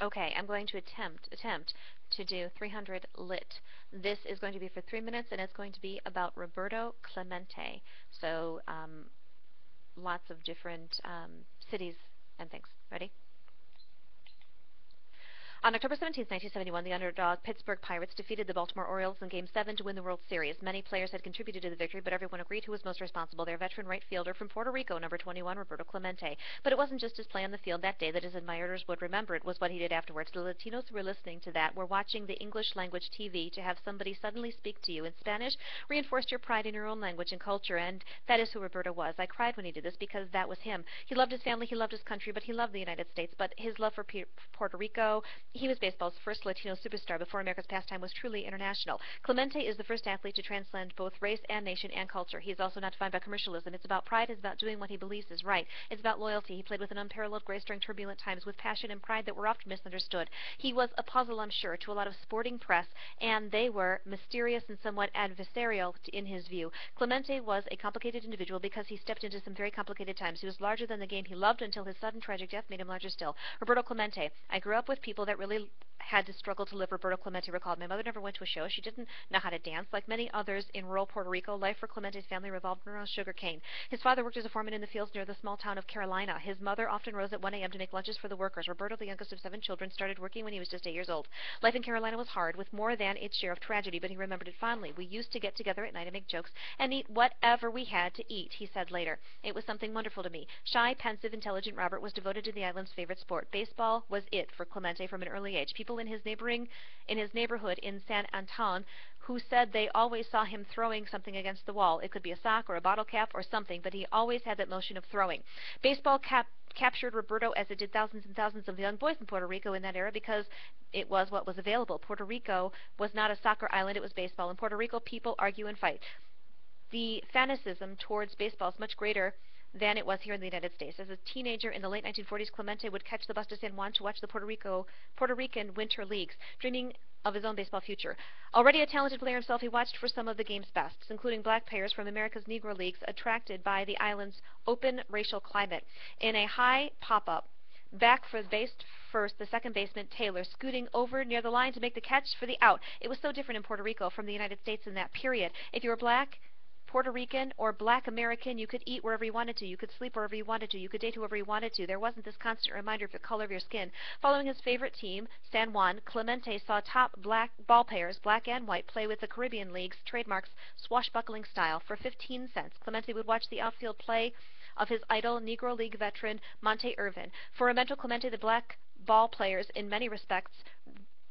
Okay, I'm going to attempt to do 300 lit. This is going to be for 3 minutes, and it's going to be about Roberto Clemente. So lots of different cities and things. Ready? On October 17, 1971, the underdog Pittsburgh Pirates defeated the Baltimore Orioles in Game 7 to win the World Series. Many players had contributed to the victory, but everyone agreed who was most responsible. Their veteran right fielder from Puerto Rico, number 21, Roberto Clemente. But it wasn't just his play on the field that day that his admirers would remember. It was what he did afterwards. The Latinos who were listening to that were watching the English language TV. To have somebody suddenly speak to you in Spanish reinforced your pride in your own language and culture, and that is who Roberto was. I cried when he did this because that was him. He loved his family, he loved his country, but he loved the United States. But his love for Puerto Rico, he was baseball's first Latino superstar before America's pastime was truly international. Clemente is the first athlete to transcend both race and nation and culture. He is also not defined by commercialism. It's about pride. It's about doing what he believes is right. It's about loyalty. He played with an unparalleled grace during turbulent times, with passion and pride that were often misunderstood. He was a puzzle, I'm sure, to a lot of sporting press, and they were mysterious and somewhat adversarial in his view. Clemente was a complicated individual because he stepped into some very complicated times. He was larger than the game he loved until his sudden tragic death made him larger still. Roberto Clemente. I grew up with people that really had to struggle to live, Roberto Clemente recalled. My mother never went to a show. She didn't know how to dance. Like many others in rural Puerto Rico, life for Clemente's family revolved around sugar cane. His father worked as a foreman in the fields near the small town of Carolina. His mother often rose at 1 a.m. to make lunches for the workers. Roberto, the youngest of 7 children, started working when he was just 8 years old. Life in Carolina was hard, with more than its share of tragedy, but he remembered it fondly. We used to get together at night and make jokes and eat whatever we had to eat, he said later. It was something wonderful to me. Shy, pensive, intelligent Robert was devoted to the island's favorite sport. Baseball was it for Clemente from an early age. People in his neighborhood in San Anton who said they always saw him throwing something against the wall. It could be a sock or a bottle cap or something, but he always had that motion of throwing. Baseball captured Roberto as it did thousands and thousands of young boys in Puerto Rico in that era because it was what was available. Puerto Rico was not a soccer island, it was baseball. In Puerto Rico, people argue and fight. The fanaticism towards baseball is much greater than it was here in the United States. As a teenager in the late 1940s, Clemente would catch the bus to San Juan to watch the Puerto Rican winter leagues, dreaming of his own baseball future. Already a talented player himself, he watched for some of the game's best, including black players from America's Negro Leagues, attracted by the island's open racial climate. In a high pop-up, back for base first, the second baseman Taylor scooting over near the line to make the catch for the out. It was so different in Puerto Rico from the United States in that period. If you were black, Puerto Rican or black American, you could eat wherever you wanted to. You could sleep wherever you wanted to. You could date whoever you wanted to. There wasn't this constant reminder of the color of your skin. Following his favorite team, San Juan, Clemente saw top black ball players, black and white, play with the Caribbean League's trademarks swashbuckling style. For 15 cents, Clemente would watch the outfield play of his idol, Negro League veteran Monte Irvin. For Roberto Clemente, the black ball players, in many respects,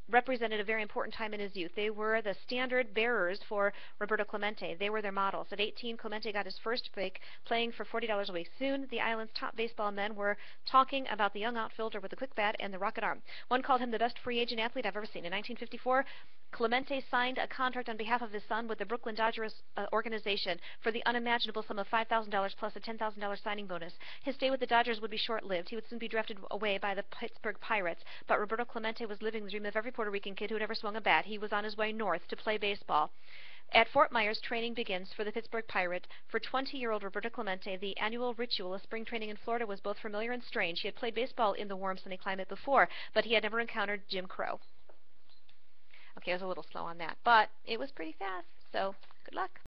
represented a very important time in his youth. They were the standard bearers for Roberto Clemente. They were their models. At 18, Clemente got his first break playing for $40 a week. Soon, the island's top baseball men were talking about the young outfielder with the quick bat and the rocket arm. One called him the best free agent athlete I've ever seen. In 1954, Clemente signed a contract on behalf of his son with the Brooklyn Dodgers organization for the unimaginable sum of $5,000 plus a $10,000 signing bonus. His stay with the Dodgers would be short-lived. He would soon be drafted away by the Pittsburgh Pirates, but Roberto Clemente was living the dream of every Puerto Rican kid who had ever swung a bat. He was on his way north to play baseball. At Fort Myers, training begins for the Pittsburgh Pirate. For 20-year-old Roberto Clemente, the annual ritual of spring training in Florida was both familiar and strange. He had played baseball in the warm, sunny climate before, but he had never encountered Jim Crow. Okay, I was a little slow on that, but it was pretty fast, so good luck.